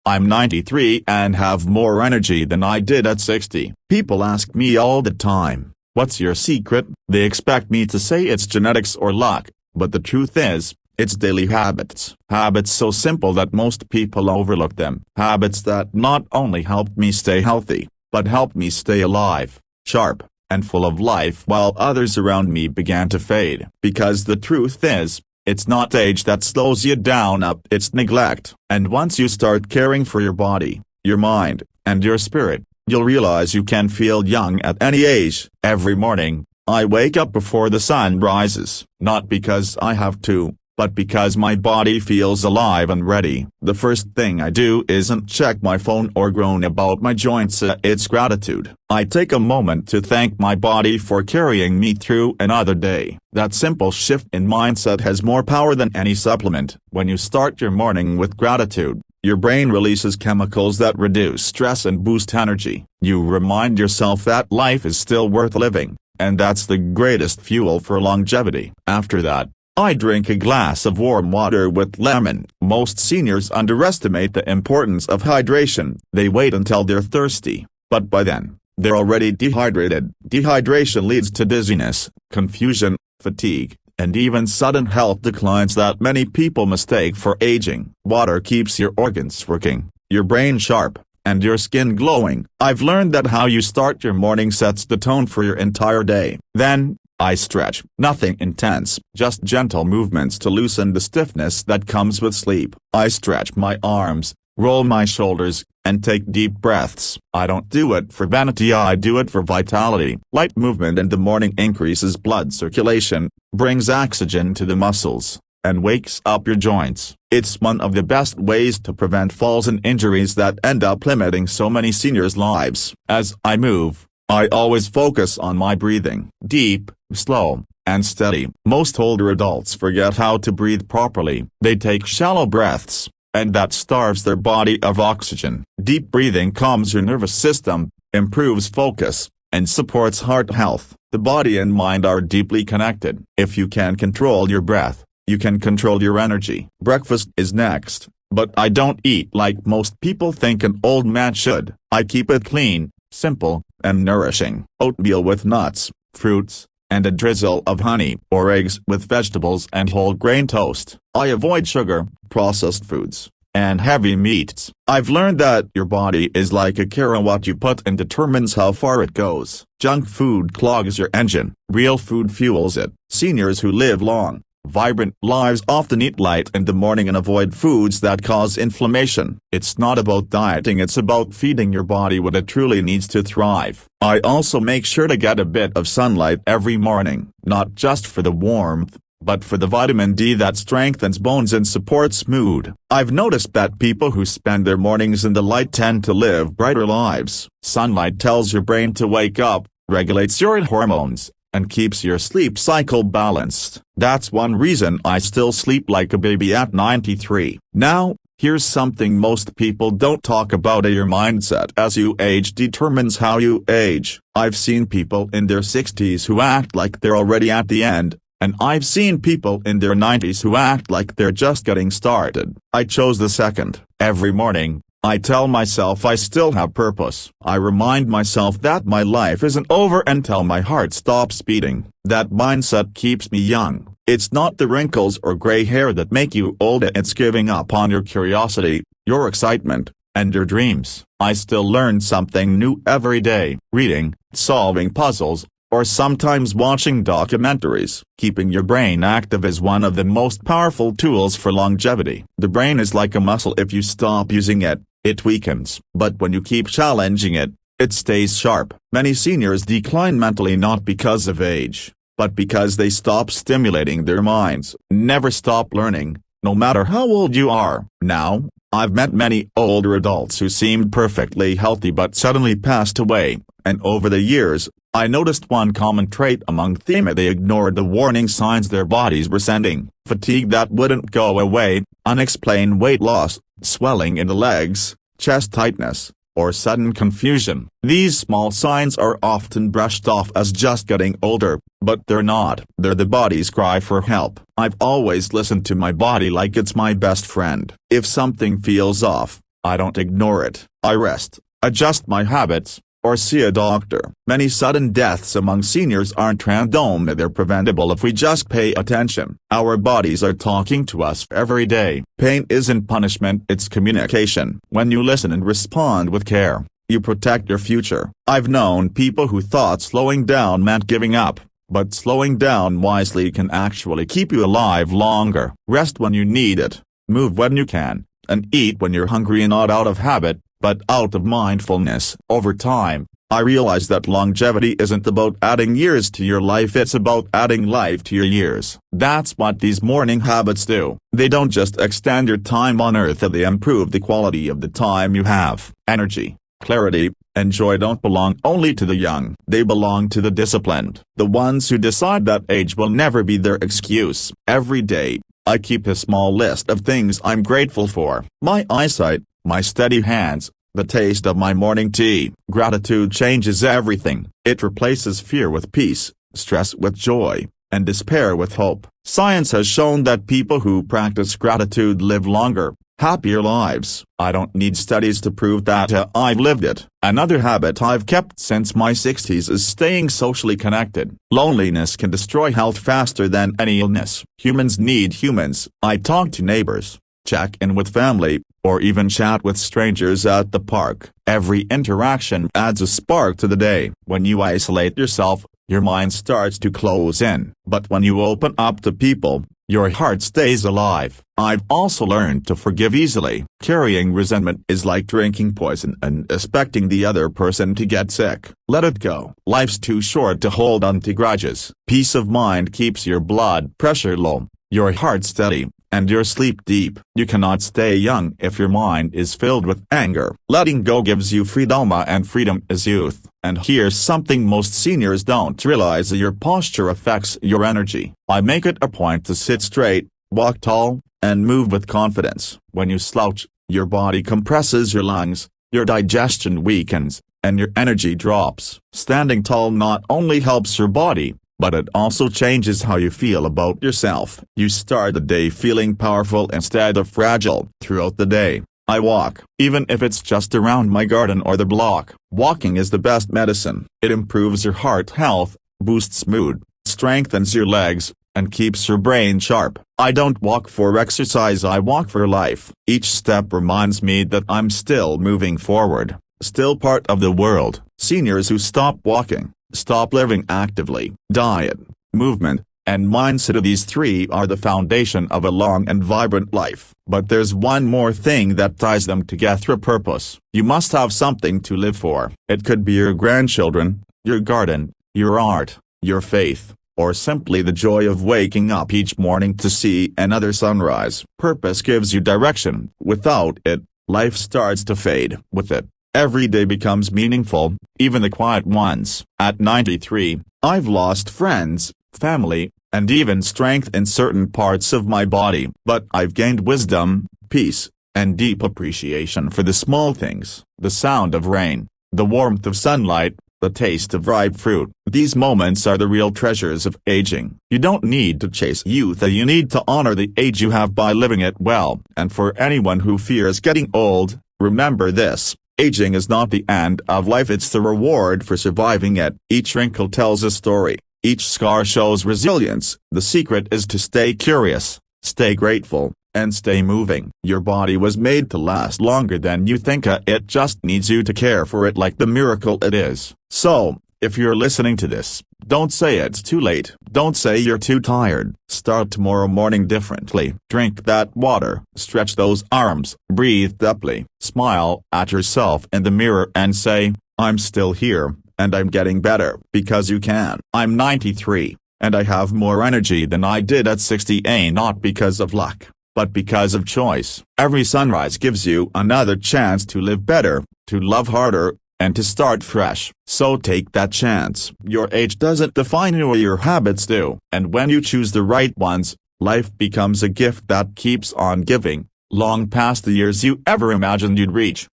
I'm 93 and have more energy than I did at 60. People ask me all the time, "What's your secret?" They expect me to say it's genetics or luck, but the truth is, it's daily habits. Habits so simple that most people overlook them. Habits that not only helped me stay healthy, but helped me stay alive, sharp, and full of life while others around me began to fade. Because the truth is, it's not age that slows you down, it's neglect. And once you start caring for your body, your mind, and your spirit, you'll realize you can feel young at any age. Every morning, I wake up before the sun rises, not because I have to, but because my body feels alive and ready. The first thing I do isn't check my phone or groan about my joints, it's gratitude. I take a moment to thank my body for carrying me through another day. That simple shift in mindset has more power than any supplement. When you start your morning with gratitude, your brain releases chemicals that reduce stress and boost energy. You remind yourself that life is still worth living, and that's the greatest fuel for longevity. After that, I drink a glass of warm water with lemon. Most seniors underestimate the importance of hydration. They wait until they're thirsty, but by then, they're already dehydrated. Dehydration leads to dizziness, confusion, fatigue, and even sudden health declines that many people mistake for aging. Water keeps your organs working, your brain sharp, and your skin glowing. I've learned that how you start your morning sets the tone for your entire day. Then, I stretch. Nothing intense, just gentle movements to loosen the stiffness that comes with sleep. I stretch my arms, roll my shoulders, and take deep breaths. I don't do it for vanity, I do it for vitality. Light movement in the morning increases blood circulation, brings oxygen to the muscles, and wakes up your joints. It's one of the best ways to prevent falls and injuries that end up limiting so many seniors' lives. As I move, I always focus on my breathing. Deep, slow, and steady. Most older adults forget how to breathe properly. They take shallow breaths, and that starves their body of oxygen. Deep breathing calms your nervous system, improves focus, and supports heart health. The body and mind are deeply connected. If you can control your breath, you can control your energy. Breakfast is next, but I don't eat like most people think an old man should. I keep it clean, simple, and nourishing. Oatmeal with nuts, fruits, and a drizzle of honey, or eggs with vegetables and whole grain toast. I avoid sugar, processed foods, and heavy meats. I've learned that your body is like a car, what you put in determines how far it goes. Junk food clogs your engine, real food fuels it. Seniors who live long, vibrant lives often eat light in the morning and avoid foods that cause inflammation. It's not about dieting, it's about feeding your body what it truly needs to thrive. I also make sure to get a bit of sunlight every morning, not just for the warmth, but for the vitamin D that strengthens bones and supports mood. I've noticed that people who spend their mornings in the light tend to live brighter lives. Sunlight tells your brain to wake up, regulates your hormones, and keeps your sleep cycle balanced. That's one reason I still sleep like a baby at 93. Now, here's something most people don't talk about: your mindset as you age determines how you age. I've seen people in their 60s who act like they're already at the end, and I've seen people in their 90s who act like they're just getting started. I chose the second. Every morning, I tell myself I still have purpose. I remind myself that my life isn't over until my heart stops beating. That mindset keeps me young. It's not the wrinkles or gray hair that make you old, it's giving up on your curiosity, your excitement, and your dreams. I still learn something new every day, reading, solving puzzles, or sometimes watching documentaries. Keeping your brain active is one of the most powerful tools for longevity. The brain is like a muscle. If you stop using it, it weakens. But when you keep challenging it, it stays sharp. Many seniors decline mentally not because of age, but because they stop stimulating their minds. Never stop learning, no matter how old you are. Now, I've met many older adults who seemed perfectly healthy but suddenly passed away, and over the years, I noticed one common trait among them: they ignored the warning signs their bodies were sending. Fatigue that wouldn't go away, unexplained weight loss, swelling in the legs, chest tightness, or sudden confusion. These small signs are often brushed off as just getting older, but they're not. They're the body's cry for help. I've always listened to my body like it's my best friend. If something feels off, I don't ignore it. I rest, adjust my habits, or see a doctor. Many sudden deaths among seniors aren't random, they're preventable if we just pay attention. Our bodies are talking to us every day. Pain isn't punishment, it's communication. When you listen and respond with care, you protect your future. I've known people who thought slowing down meant giving up, but slowing down wisely can actually keep you alive longer. Rest when you need it, move when you can, and eat when you're hungry, not out of habit, but out of mindfulness. Over time, I realized that longevity isn't about adding years to your life, it's about adding life to your years. That's what these morning habits do. They don't just extend your time on earth, they improve the quality of the time you have. Energy, clarity, and joy don't belong only to the young. They belong to the disciplined, the ones who decide that age will never be their excuse. Every day, I keep a small list of things I'm grateful for. My eyesight, my steady hands, the taste of my morning tea. Gratitude changes everything. It replaces fear with peace, stress with joy, and despair with hope. Science has shown that people who practice gratitude live longer, happier lives. I don't need studies to prove that, I've lived it. Another habit I've kept since my 60s is staying socially connected. Loneliness can destroy health faster than any illness. Humans need humans. I talk to neighbors, check in with family, or even chat with strangers at the park. Every interaction adds a spark to the day. When you isolate yourself, your mind starts to close in. But when you open up to people, your heart stays alive. I've also learned to forgive easily. Carrying resentment is like drinking poison and expecting the other person to get sick. Let it go. Life's too short to hold on to grudges. Peace of mind keeps your blood pressure low, your heart steady, and your sleep deep. You cannot stay young if your mind is filled with anger. Letting go gives you freedom, and freedom is youth. And here's something most seniors don't realize: your posture affects your energy. I make it a point to sit straight, walk tall, and move with confidence. When you slouch, your body compresses your lungs, your digestion weakens, and your energy drops. Standing tall not only helps your body, but it also changes how you feel about yourself. You start the day feeling powerful instead of fragile. Throughout the day, I walk, even if it's just around my garden or the block. Walking is the best medicine. It improves your heart health, boosts mood, strengthens your legs, and keeps your brain sharp. I don't walk for exercise, I walk for life. Each step reminds me that I'm still moving forward, still part of the world. Seniors who stop walking, stop living actively. Diet, movement, and mindset, these three are the foundation of a long and vibrant life. But there's one more thing that ties them together: purpose. You must have something to live for. It could be your grandchildren, your garden, your art, your faith, or simply the joy of waking up each morning to see another sunrise. Purpose gives you direction. Without it, life starts to fade. With it, every day becomes meaningful, even the quiet ones. At 93, I've lost friends, family, and even strength in certain parts of my body. But I've gained wisdom, peace, and deep appreciation for the small things. The sound of rain, the warmth of sunlight, the taste of ripe fruit. These moments are the real treasures of aging. You don't need to chase youth, you need to honor the age you have by living it well. And for anyone who fears getting old, remember this: aging is not the end of life, it's the reward for surviving it. Each wrinkle tells a story. Each scar shows resilience. The secret is to stay curious, stay grateful, and stay moving. Your body was made to last longer than you think. It just needs you to care for it like the miracle it is. So, if you're listening to this, don't say it's too late. Don't say you're too tired. Start tomorrow morning differently. Drink that water. Stretch those arms. Breathe deeply. Smile at yourself in the mirror and say, I'm still here, and I'm getting better. Because you can. I'm 93, and I have more energy than I did at 60, not because of luck, but because of choice. Every sunrise gives you another chance to live better, to love harder, and to start fresh. So take that chance. Your age doesn't define you, your habits do. And when you choose the right ones, life becomes a gift that keeps on giving, long past the years you ever imagined you'd reach.